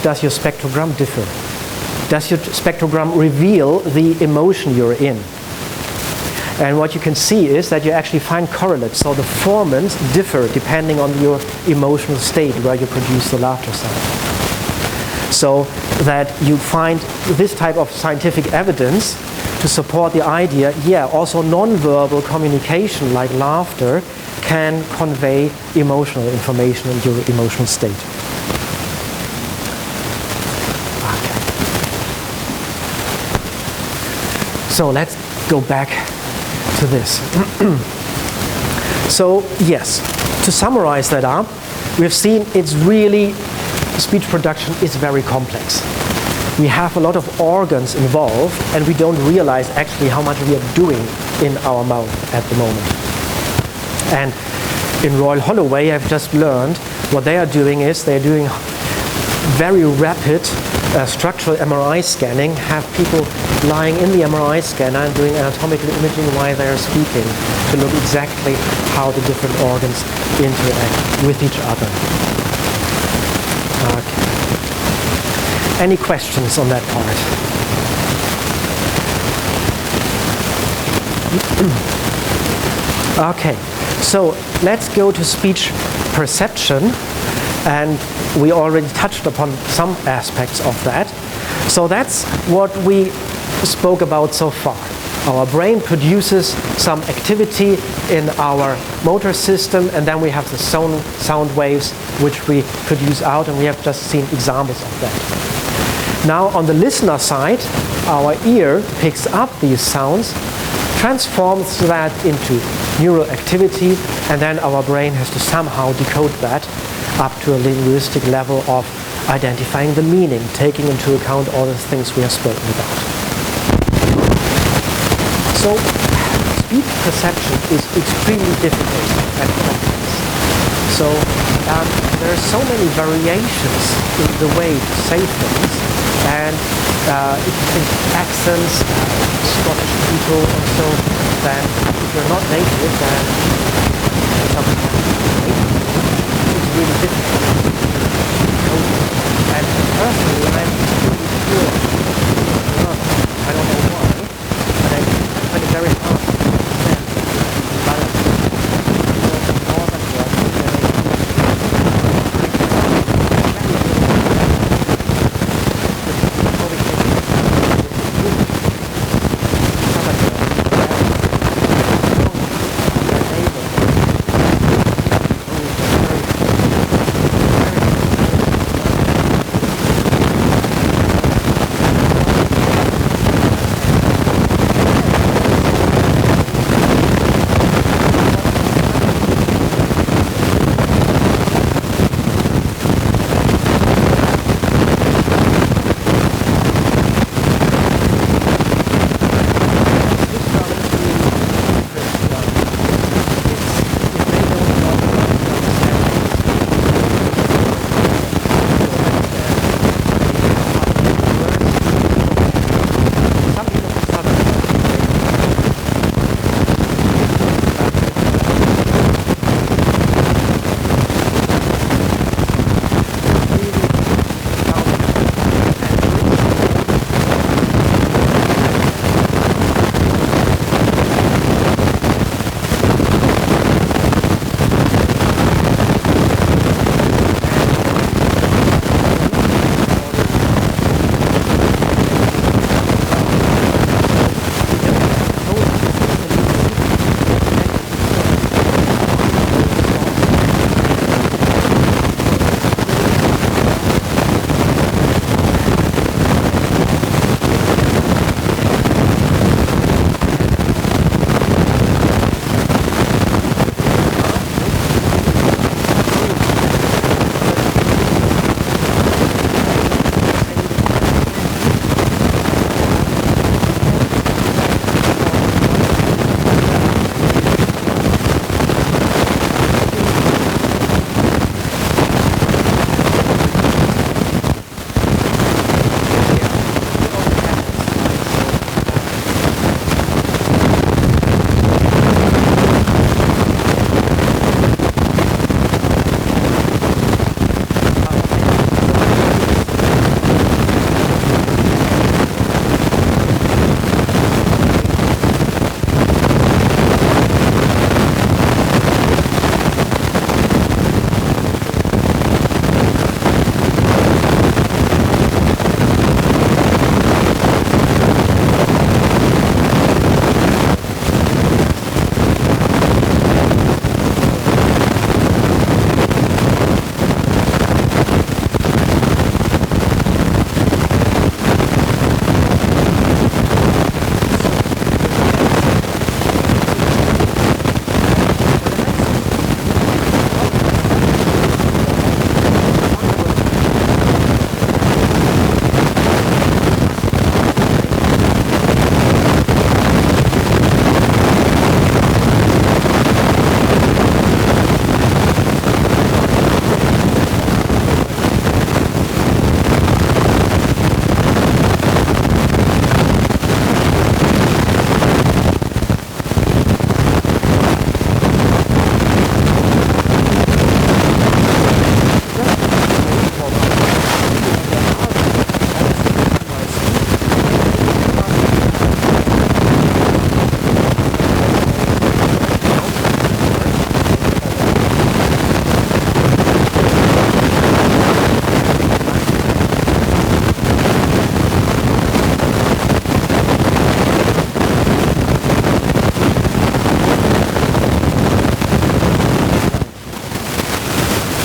does your spectrogram differ? Does your spectrogram reveal the emotion you're in? And what you can see is that you actually find correlates. So the formants differ depending on your emotional state where you produce the laughter sound. So that you find this type of scientific evidence to support the idea, yeah, also non-verbal communication like laughter can convey emotional information in your emotional state. Okay. So let's go back to this. So yes, to summarize that up, we've seen it's really, speech production is very complex. We have a lot of organs involved and we don't realize actually how much we are doing in our mouth at the moment. And in Royal Holloway, I've just learned what they are doing is they're doing very rapid structural MRI scanning, have people lying in the MRI scanner and doing anatomical imaging while they're speaking to look exactly how the different organs interact with each other. Okay. Any questions on that part? Okay, so let's go to speech perception, and we already touched upon some aspects of that. So that's what we spoke about so far. Our brain produces some activity in our motor system, and then we have the sound waves which we produce out, and we have just seen examples of that. Now on the listener side, our ear picks up these sounds, transforms that into neural activity, and then our brain has to somehow decode that up to a linguistic level of identifying the meaning, taking into account all the things we have spoken about. So speech perception is extremely difficult and complex. So there are so many variations in the way to say things, and if you think accents, Scottish people or so, then if you're not native, then it's really difficult to decode it. And personally, I'm extremely sure I don't know why, but I find it very hard to understand the balance of northern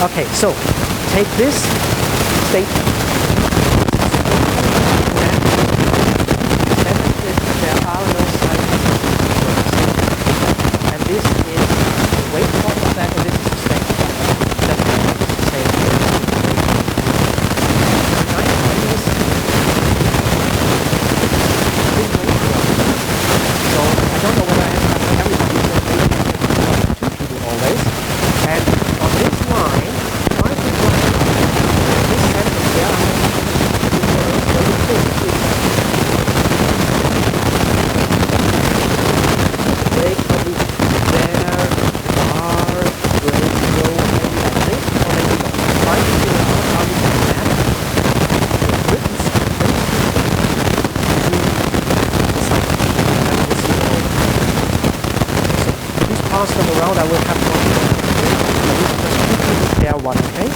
Okay, so take this statement. There are no scientific words. And this is the weight point of that, and this is the spectrum. That we have to say. So I don't know whether I have everybody, but two people always. And on this line, try to write this sentence here. I'm going to do words where you think it's break probably there are break go maybe like this, or maybe try to figure out how you can map the written sentence to the site. And we'll see how. So please pass them around. I will have one. Just there one, okay?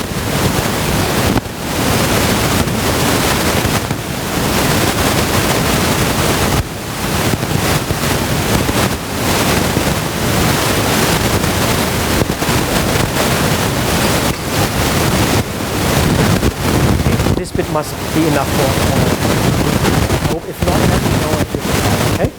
This bit must be enough for I hope. If not, let me know if it's okay.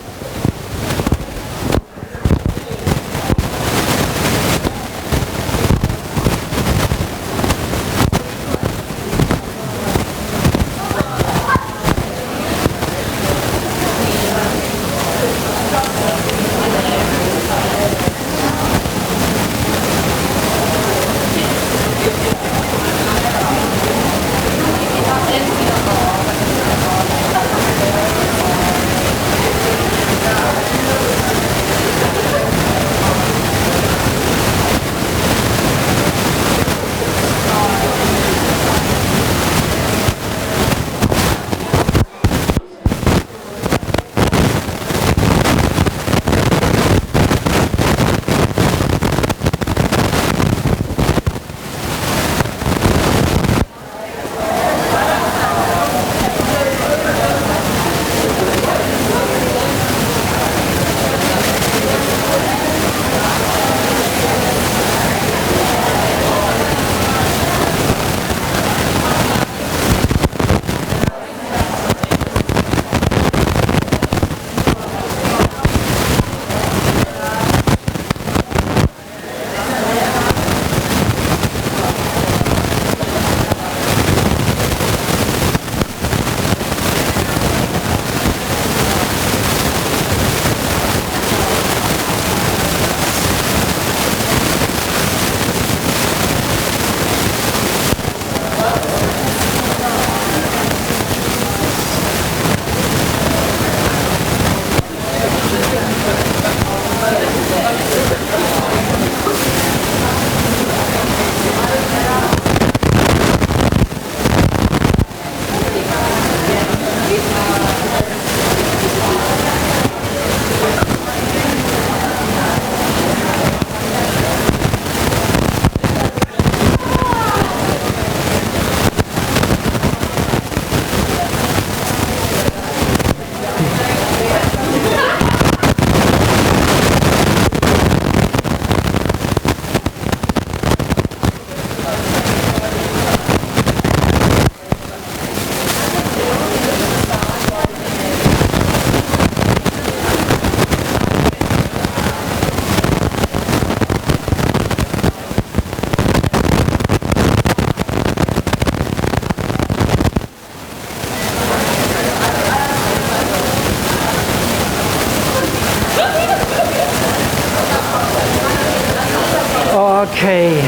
Okay,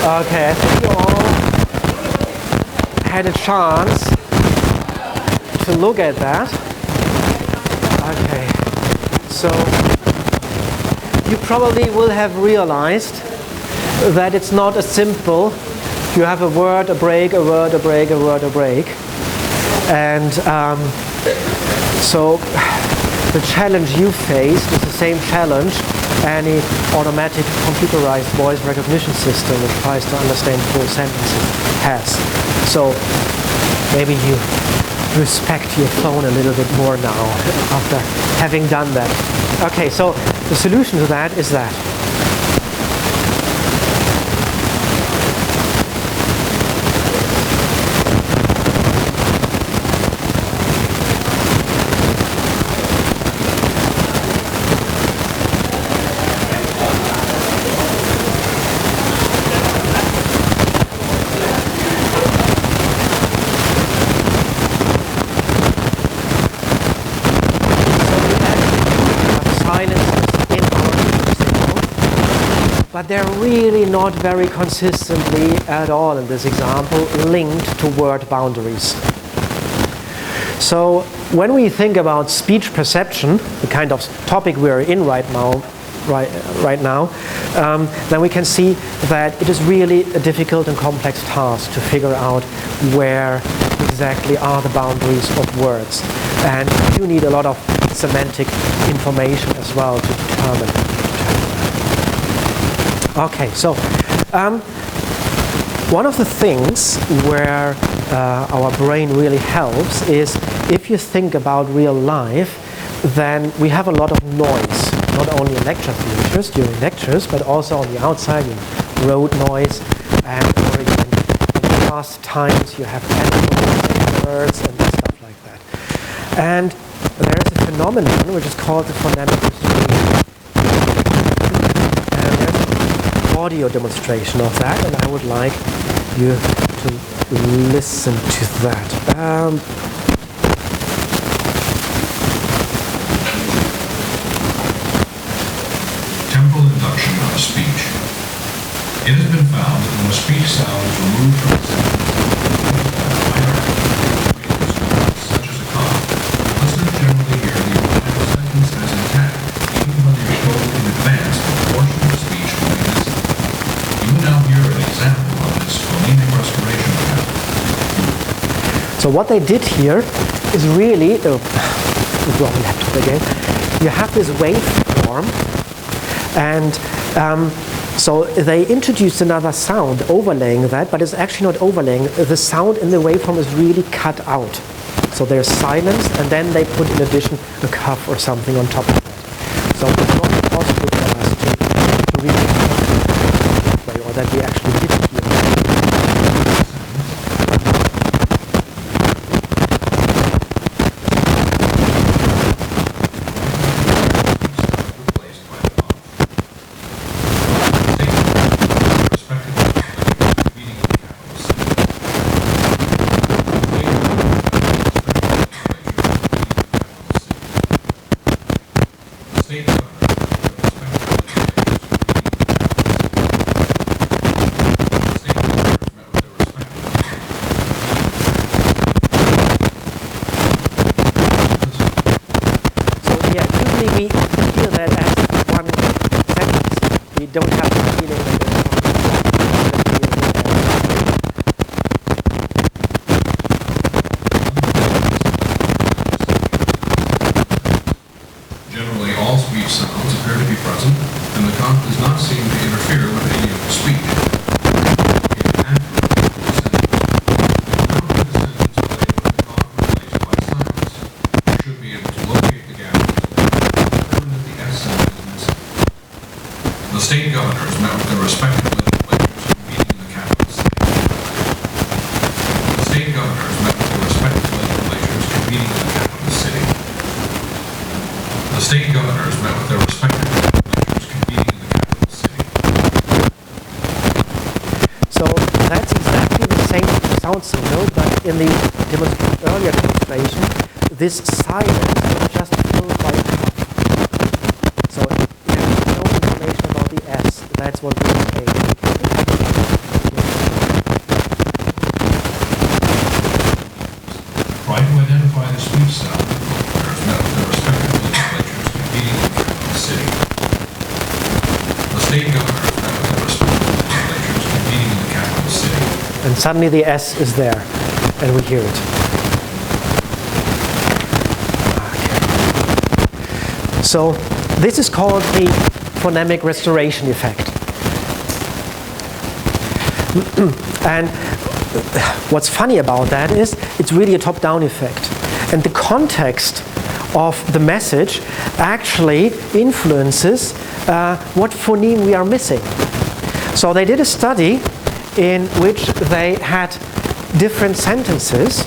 I think you all had a chance to look at that. Okay, so you probably will have realized that it's not as simple. You have a word, a break, a word, a break, a word, a break. And so the challenge you faced is the same challenge any automatic computerized voice recognition system which tries to understand full sentences has. So maybe you respect your phone a little bit more now after having done that. Okay, so the solution to that is that. but they're really not very consistently at all in this example linked to word boundaries. So when we think about speech perception, the kind of topic we're in right now, then we can see that it is really a difficult and complex task to figure out where exactly are the boundaries of words. And you need a lot of semantic information as well to determine. Okay, so one of the things where our brain really helps is if you think about real life, then we have a lot of noise, not only in lecture theatres during lectures, but also on the outside, you have road noise, and or even in past times you have animals and birds and stuff like that. And there is a phenomenon which is called the phonemic distribution. And there's an audio demonstration of that, and I would like you to listen to that. Temporal induction of speech. It has been found that when a speech sound is removed from its such as a cough, listeners generally hear the original sentence as intact, even when they are told in advance that a portion of the speech will be missing. You will now hear an example of this phonemic restoration method. So what they did here is really, wrong laptop again. You have this waveform, and so they introduced another sound overlaying that, but it's actually not overlaying. The sound in the waveform is really cut out. So there's silence, and then they put in addition a cough or something on top of that. So it's not possible for us to really that way, or that we actually did hear. Don't have the feeling that Generally, all speech sounds appear to be present, and the cough does not seem to interfere with any of the speech. The state governors met with their respective legislatures convening in the capital city. The state governors met with their respective legislatures convening in the capital city. The state governors met with their respective legislatures convening in the capital city. So that's exactly the same sound signal, but in the earlier demonstration, this silence was just filled by a cough. So there's no information about the S. That's what we say. Try to identify the speech sound that governors met with their respective legislatures convening in the capital city. The state governors met with their respective legislatures convening in the capital city. And suddenly the S is there, and we hear it. Okay. So this is called the phonemic restoration effect. And what's funny about that is it's really a top-down effect. And the context of the message actually influences what phoneme we are missing. So they did a study in which they had different sentences,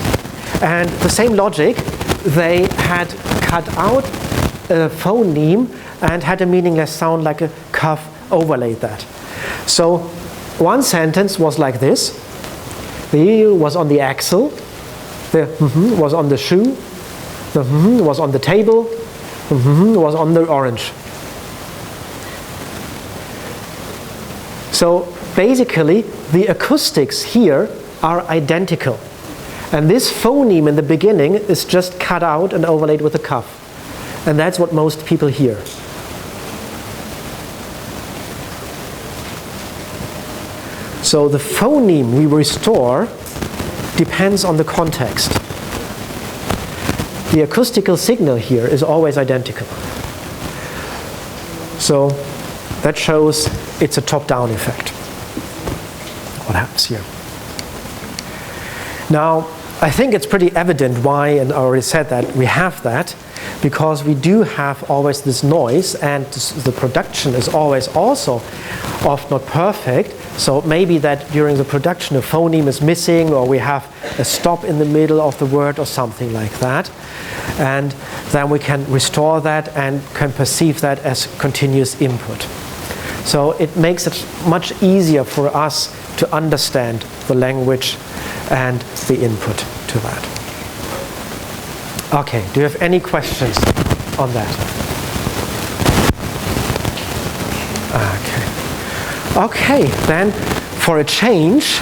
and the same logic, they had cut out a phoneme and had a meaningless sound like a cough overlaid that. So one sentence was like this: the E was on the axle, the was on the shoe, the was on the table, the was on the orange. So basically, the acoustics here are identical. And this phoneme in the beginning is just cut out and overlaid with a cuff. And that's what most people hear. So the phoneme we restore depends on the context. The acoustical signal here is always identical. So that shows it's a top-down effect. What happens here? Now, I think it's pretty evident why, and I already said that, we have that, because we do have always this noise, and the production is always also often not perfect. So maybe that during the production a phoneme is missing, or we have a stop in the middle of the word or something like that. And then we can restore that and can perceive that as continuous input. So it makes it much easier for us to understand the language and the input to that. Okay, do you have any questions on that? Okay, then for a change,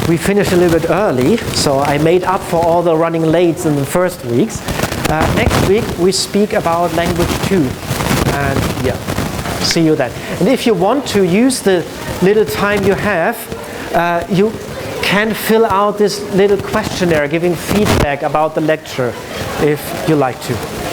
we finished a little bit early, so I made up for all the running late in the first weeks. Next week we speak about language 2, and yeah, see you then. And if you want to use the little time you have, you can fill out this little questionnaire giving feedback about the lecture if you like to.